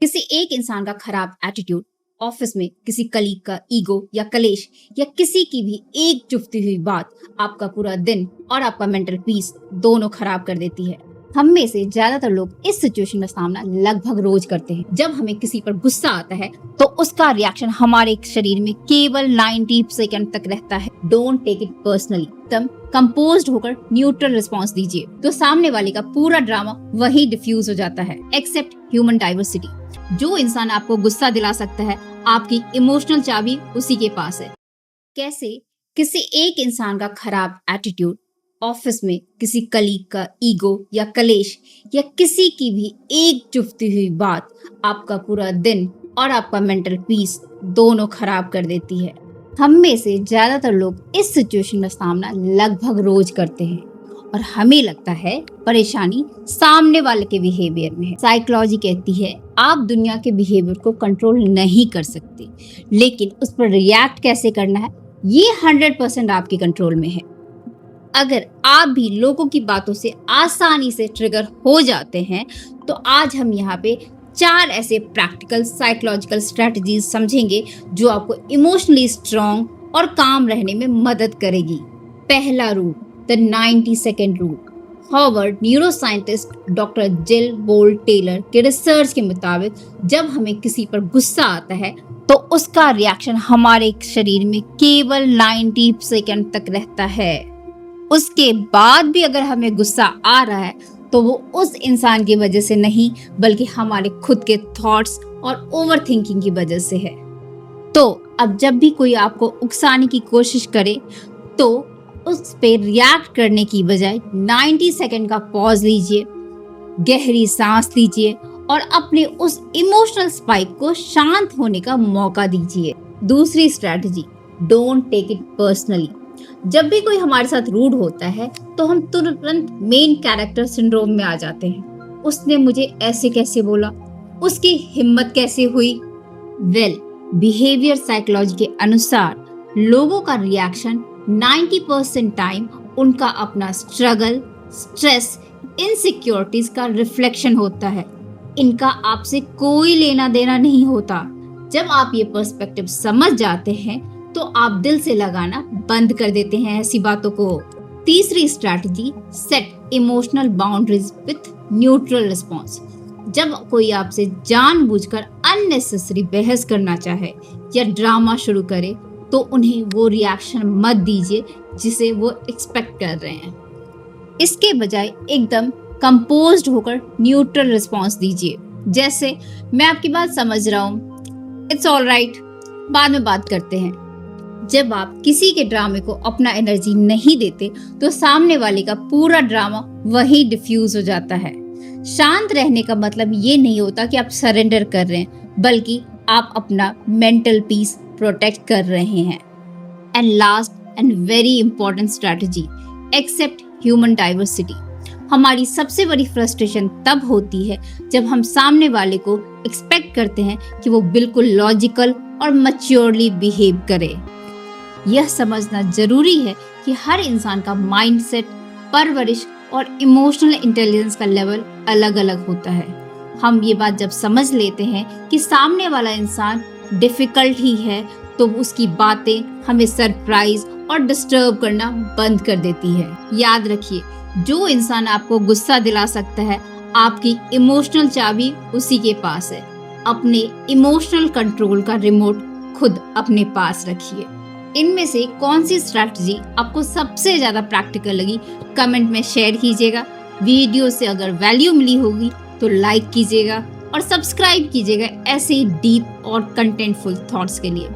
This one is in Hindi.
किसी एक इंसान का खराब एटीट्यूड, ऑफिस में किसी कलीग का ईगो या कलेश या किसी की भी एक चुभती हुई बात आपका पूरा दिन और आपका मेंटल पीस दोनों खराब कर देती है। हम में से ज्यादातर लोग इस सिचुएशन का सामना लगभग रोज करते हैं। जब हमें किसी पर गुस्सा आता है तो उसका रिएक्शन हमारे शरीर में केवल 90 सेकंड तक रहता है। Don't take it personally. एकदम कंपोज्ड होकर न्यूट्रल रिस्पॉन्स दीजिए तो सामने वाले का पूरा ड्रामा वही डिफ्यूज हो जाता है। Accept human diversity. जो इंसान आपको गुस्सा दिला सकता है, आपकी इमोशनल चाबी उसी के पास है। कैसे किसी एक इंसान का खराब एटीट्यूड, ऑफिस में किसी कलीग का ईगो या कलेश या किसी की भी एक चुभती हुई बात आपका पूरा दिन और आपका मेंटल पीस दोनों खराब कर देती है। हम में से ज्यादातर लोग इस सिचुएशन का सामना लगभग रोज करते हैं और हमें लगता है परेशानी सामने वाले के बिहेवियर में है। साइकोलॉजी कहती है आप दुनिया के बिहेवियर को कंट्रोल नहीं कर सकते, लेकिन उस पर रिएक्ट कैसे करना है ये 100% आपके कंट्रोल में है। अगर आप भी लोगों की बातों से आसानी से ट्रिगर हो जाते हैं तो आज हम यहाँ पे 4 ऐसे प्रैक्टिकल साइकोलॉजिकल स्ट्रेटजीज समझेंगे जो आपको इमोशनली स्ट्रॉन्ग और काम रहने में मदद करेगी। पहला rule, the 90 second rule. Harvard neuroscientist doctor जिल बोल्ट टेलर के रिसर्च के मुताबिक जब हमें किसी पर गुस्सा आता है तो उसका रिएक्शन हमारे शरीर में केवल 90 सेकेंड तक रहता है। उसके बाद भी अगर हमें गुस्सा आ रहा है तो वो उस इंसान की वजह से नहीं बल्कि हमारे खुद के थॉट्स और ओवर थिंकिंग की वजह से है। तो अब जब भी कोई आपको उकसाने की कोशिश करे तो उस पे रिएक्ट करने की बजाय 90 सेकेंड का पॉज लीजिए, गहरी सांस लीजिए और अपने उस इमोशनल स्पाइक को शांत होने का मौका दीजिए। दूसरी strategy, don't take it personally. जब भी कोई हमारे साथ रूड होता है तो हम तुरंत मेन कैरेक्टर सिंड्रोम में आ जाते हैं। उसने मुझे ऐसे कैसे बोला, उसकी हिम्मत कैसे हुई। बिहेवियर साइकोलॉजी के अनुसार लोगों का रिएक्शन 90% टाइम उनका अपना स्ट्रगल, स्ट्रेस, इनसिक्योरिटीज का रिफ्लेक्शन होता है। इनका आपसे कोई लेना देना नहीं होता। जब आप ये पर्सपेक्टिव समझ जाते हैं तो आप दिल से लगाना बंद कर देते हैं ऐसी बातों को। तीसरी strategy, set emotional boundaries with neutral response. जब कोई आपसे जानबूझकर अननेसेसरी बहस करना चाहे या ड्रामा शुरू करे तो उन्हें वो रिएक्शन मत दीजिए जिसे वो एक्सपेक्ट कर रहे हैं। इसके बजाय एकदम कंपोज्ड होकर न्यूट्रल रिस्पॉन्स दीजिए। जैसे, मैं आपकी बात समझ रहा हूँ, इट्स ऑल राइट, बाद में बात करते हैं। जब आप किसी के ड्रामे को अपना एनर्जी नहीं देते तो सामने वाले का पूरा ड्रामा वही डिफ्यूज हो जाता है। शांत रहने का मतलब ये नहीं होता कि आप सरेंडर कर रहे हैं, बल्कि आप अपना मेंटल पीस प्रोटेक्ट कर रहे हैं। And last and very important strategy, accept human diversity. हमारी सबसे बड़ी फ्रस्ट्रेशन तब होती है जब हम सामने वाले को एक्सपेक्ट करते हैं कि वो बिल्कुल लॉजिकल और मैच्योरली बिहेव करे। यह समझना जरूरी है कि हर इंसान का माइंडसेट, परवरिश और इमोशनल इंटेलिजेंस का लेवल अलग अलग होता है। हम ये बात जब समझ लेते हैं कि सामने वाला इंसान डिफिकल्ट ही है तो उसकी बातें हमें सरप्राइज और डिस्टर्ब करना बंद कर देती है। याद रखिए, जो इंसान आपको गुस्सा दिला सकता है, आपकी इमोशनल चाबी उसी के पास है। अपने इमोशनल कंट्रोल का रिमोट खुद अपने पास रखिए। इनमें से कौन सी स्ट्रैटेजी आपको सबसे ज्यादा प्रैक्टिकल लगी कमेंट में शेयर कीजिएगा। वीडियो से अगर वैल्यू मिली होगी तो लाइक कीजिएगा और सब्सक्राइब कीजिएगा ऐसे डीप और कंटेंटफुल थॉट्स के लिए।